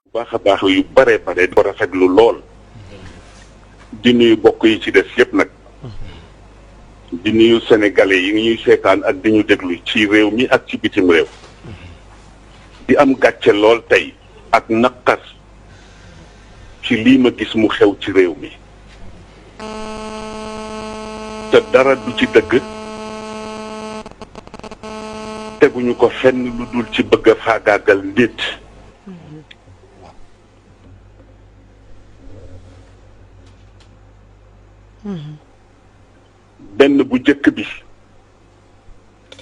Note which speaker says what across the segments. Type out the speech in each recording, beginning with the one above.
Speaker 1: baax a baax yu bare bare di ko rafetlu lool di nuyu bokk yi ci des yëpp nag di nuyu sénégalais yi ñuy seetaan ak di ñu déglu ci réew mi ak ci bitim réew di am gàcce lool tey ak naqar ci lii ma gis mu xew ci réew mi te dara du ci dëgg teguñu ko fenn lu dul ci bëgg a faagaagal nit benn bu jëkk bi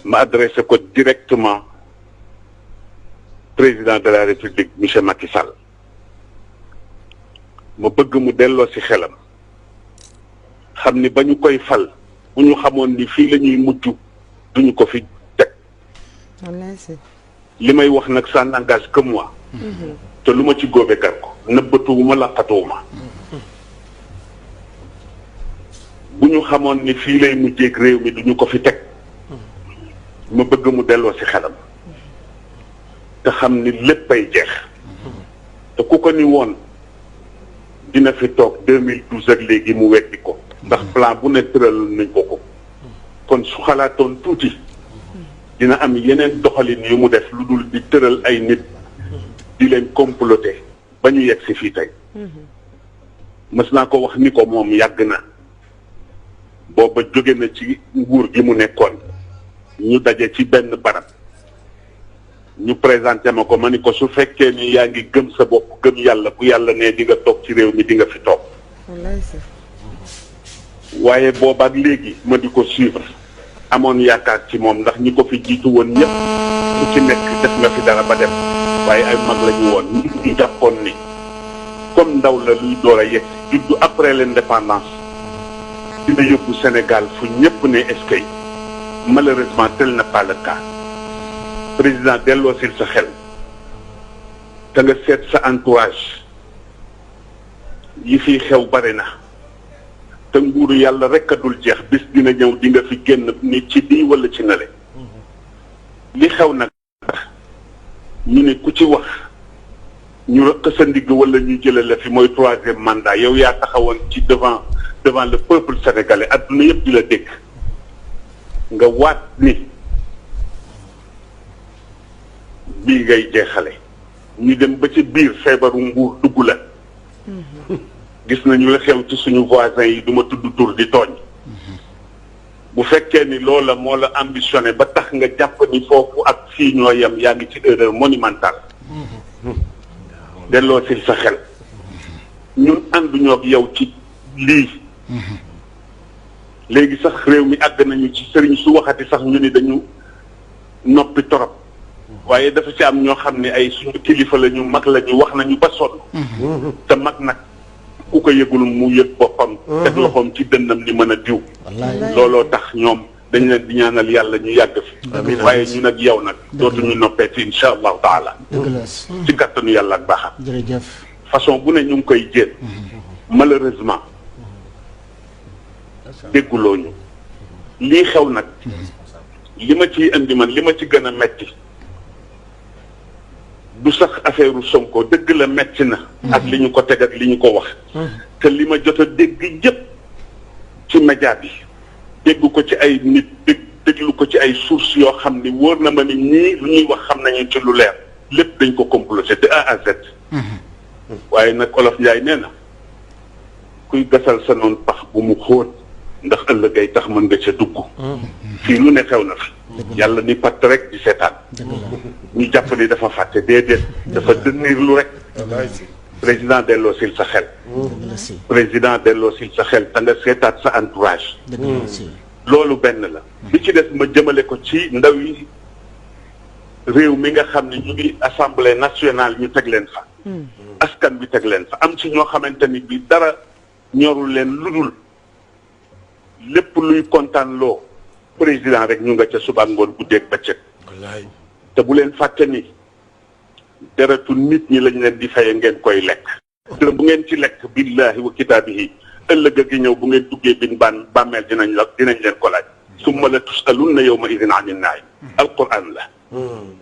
Speaker 1: ma adressé ko directement président de la république monsieur Macky Sall ma bëgg mu delloo ci xelam xam ni ba ñu koy fal bu ñu xamoon ni fii la ñuy mujj duñu ko fi teg li may wax nag ça n'engage que moi te lu ma ci góobe gar ko nëbbatuwuma laqatuwuma bu ñu xamoon ni fii lay mujjeeg réew mi duñu ko fi teg ma bëgg mu delloo ci xelam te xam ni léppay jeex te ku ko ni woon dina fi toog 2012 ak léegi mu weddi ko ndax plan bu ne tëral nañ ko kon su xalaatoon tuuti dina am yeneen doxalin yu mu def lu dul di tëral ay nit di leen comploter ba ñu yegg si fii tey mës naa ko wax ni ko moom yàgg na booba jóge na ci nguur gi mu nekkoon ñu daje ci benn barab ñu présenté ma ko ma ni ko su fekkee ni yaa ngi gëm sa bopp gëm yàlla bu yàlla ne di nga toog ci réew mi di nga fi toog waaye boobaak léegi ma di ko suivre amoon yaakaar ci moom ndax ñi ko fi jiitu woon ñëpp ku ci nekk def nga fi dara ba dem waaye ay mag la ñu woon ñu jàppoon ni comme ndaw la luy door a yegg juddu après l'indépendance dina yóbbu Sénégal fu ñëpp ne est-ce que malheureusement tel n'est pas le cas président delloosil sa xel te nga seet sa entourage yi fiy xew bare na te nguuru yàlla rek a dul jeex bis dina ñëw di nga fi génn ni ci bii wala ci nale li xew nag ñu ne ku ci wax ñu rëq sa ndigg wala ñu jële la fi mooy 3e mandat yow yaa taxawoon ci devant le peuple sénégalais adduna yëpp di la dégg nga waat ni bii ngay jeexale ñu dem ba ci biir feebaru nguur dugg la gis nañu la xew ci suñu voisins yi duma tudd tur di tooñ bu fekkee ni loola moo la ambitionné ba tax nga jàpp ni foofu ak fii ñoo yem yaa ngi ci erreur monumentale delloo si sa xel ñun ànduñoo ak yow ci lii léegi sax réew mi àgg nañu ci sëriñ su waxati sax ñu ni dañu noppi torop waaye dafa ci am ñoo xam ne ay suñu kilifa la ñu mag la ñu wax nañu ba sonn te mag nag ku ko yëgul mu yëg boppam teg loxoom ci dënnam ni mën a diw looloo tax ñoom dañ leen di ñaanal yàlla ñu yàgg fi waaye ñu nag yow nag dootuñu noppeeti insha allahu taala ci kàttanu yàlla ak baaxam façon bu ne ñu ngi koy jéem malheureusement dégguloo ñu lii xew nag li ma ciy indi man li ma ci gën a metti du sax affaire Sonko dëgg la metti na ak li ñu ko teg ak li ñu ko wax te li ma jot a dégg yëpp ci média bi dégg ko ci ay nit déglu ko ci ay sources yoo xam ni wóor na ma ni ñii lu ñuy wax xam nañu ci lu leer lépp dañ ko comploté de A à Z waaye nag Olof Njaay nee na kuy gasal sa noonu pax bu mu xóot ndax ëllëg ay tax mën nga ca dugg fii lu ne xew na fi yàlla ni patt rek di seetaan ñu jàpp ni dafa fàtte déedéet dafa dënniir lu rek président delloo sil sa xel président delloo sil sa xel te nga seetaat sa entourage loolu benn la bi ci des ma jëmale ko ci ndaw yi réew mi nga xam ne ñu ngi assemblée nationale ñu teg leen fa askan bi teg leen fa am ci ñoo xamante ni bi dara ñorul leen lu dul lépp luy kontaan loo président rek ñu nga ca suba ngoon guddeeg bëccëg te bu leen fàtte ni deretu nit ñi lañ leen di faye ngeen koy lekk bu ngeen ci lekk billahi wa kitaabihi ëllëg gi ñëw bu ngeen duggee bin bàmmeel dinañ leen ko laaj summa la tusalunna yawma idin anin naim alquran la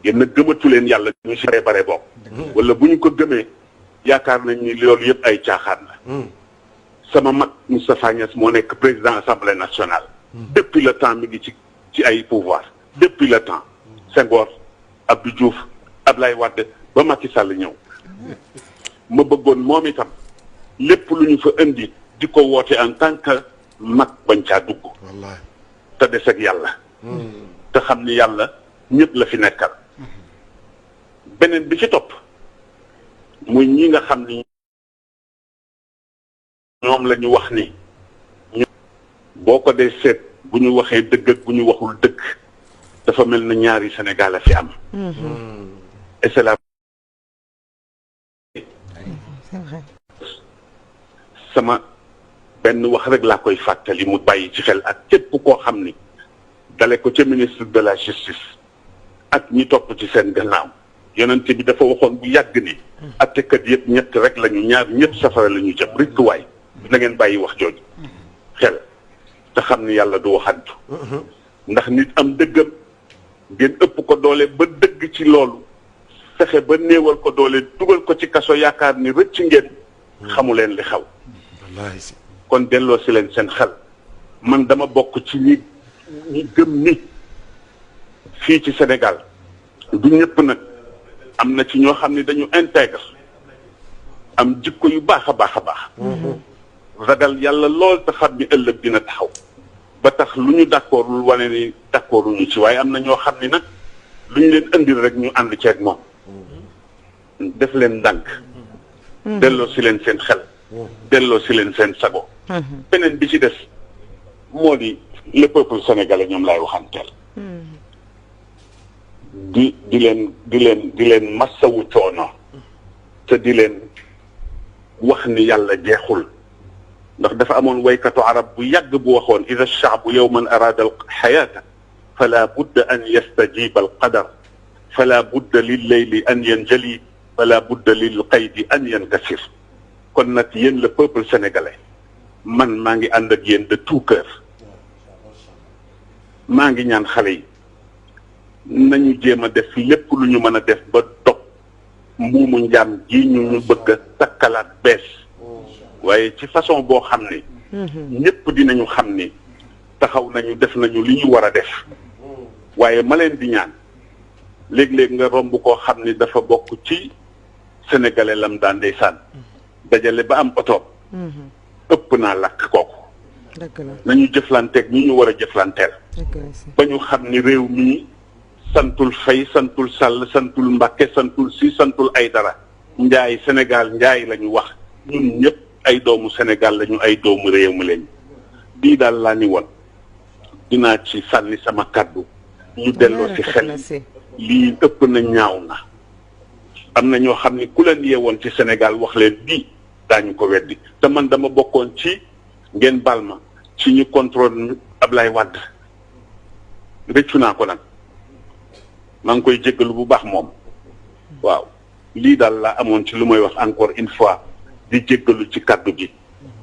Speaker 1: yéen nag gëmatu leen yàlla ñu si bare bokk wala bu ñu ko gëmee yaakaar nañ ni loolu yëpp ay caaxaan la. sama mag Moustapha Niasse moo nekk président assemblée nationale. depuis le temps mi ngi ci ay pouvoir depuis le temps Senghor Abdou Diouf Ablaye Wade ba Macky Sall ñëw ma bëggoon moom itam lépp lu ñu fa indi di ko woote en tant que mag bañ caa dugg.
Speaker 2: wallaay
Speaker 1: te des ak yàlla. te xam ni yàlla ñëpp la fi nekkal. beneen bi ci topp muy ñi nga xam ni ñoom la ñu wax ni boo ko dee seet bu ñu waxee dëgg ak bu ñu waxul dëgg dafa mel na ñaari Sénégal a fi am. et c'est la.
Speaker 3: c'est vrai.
Speaker 1: sama benn wax rek laa koy fàttali mu bàyyi ci xel ak képp koo xam ni dale ko ca ministre de la justice ak ñi topp ci seen gannaaw yonente bi dafa waxoon bu yàgg ni attekat yëpp ñett rek lañu ñaar ñëpp safara la ñu jëm rikkuwaay na ngeen bàyyi wax jooju xel te xam ni yàlla du waxantu ndax nit am dëggam ngeen ëpp ko doole ba dëgg ci loolu fexe ba néewal ko doole dugal ko ci kaso yaakaar ni rëcc ngeen xamu leen li xaw kon delloo si leen seen xel man dama bokk ci ñi gëm ni fii ci Sénégal du ñëpp nag am na ci ñoo xam ne dañu intègre am jikko yu baax a baax a baax ragal yàlla lool te xam ni ëllëg dina taxaw ba tax lu ñu d'accordul wane ni d'accorduñu ci waaye am na ñoo xam ni nag lu ñu leen indil rek ñu ànd ceeg moom def leen ndànk delloo si leen seen xel delloo si leen seen sago beneen bi ci des moo di le peuple sénégalais ñoom laay waxanteel di leen massawu coono te di leen wax ni yàlla jeexul ndax dafa amoon waykatu arab bu yàgg bu waxoon ida shaabu yowman araada alxayaata fala budda an yastajiba alqadar fala budda lilleyli an yanjali fala budda lilqaydi an yankasir kon nag yéen le peuple sénégalais man maa ngi ànd ak yéen de tout cœur maa ngi ñaan xale yi nañu jéem a def lépp lu ñu mën a def ba dog mbuumu njaam ji ñu bëgg a takkalaat bees waaye ci façon boo xam ne ñëpp dinañu xam ni taxaw nañu def nañu li ñu war a def waaye ma leen di ñaan léeg-léeg nga romb koo xam ni dafa bokk ci sénégalais lam daan ndeysaan dajale ba am oto ëpp naa lakk kooku nañu jëflanteeg ñi ñu war a jëflanteel ba ñu xam ni réew mi santul Fay santul Sall santul Mbàkke santul Si santul Aydara njaay Sénégal njaay la ñu wax ñun ñëpp ay doomu Sénégal lañu ay doomu réew mi lañu bii daal laa ni woon dinaa ci sànni sama kàddu ñu delloo ci xel lii ëpp na ñaaw na am na ñoo xam ni ku leen yeewoon ci Sénégal wax leen bii daañu ko weddi te man dama bokkoon ci ngeen baal ma ci ñu contrôle Ablaye Wade rëccu naa ko nag maa ngi koy jéggalu bu baax moom waaw lii daal laa amoon ci lu may wax encore une fois di jéggalu ci kàddu gi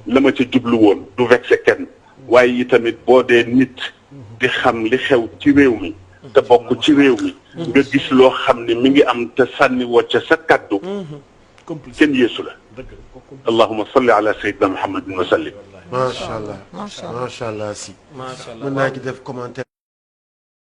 Speaker 1: la ma ca jublu woon du vexé kenn waaye yi tamit boo dee nit di xam li xew ci réew mi te bokk ci réew mi nga gis loo xam ne mi ngi am te sànni woo ca sa kàddu kenn yeesu la allahumma salli ala sayyidina muhammadin wa sallim
Speaker 2: macha allah macha allah si mën naa ci def commentaire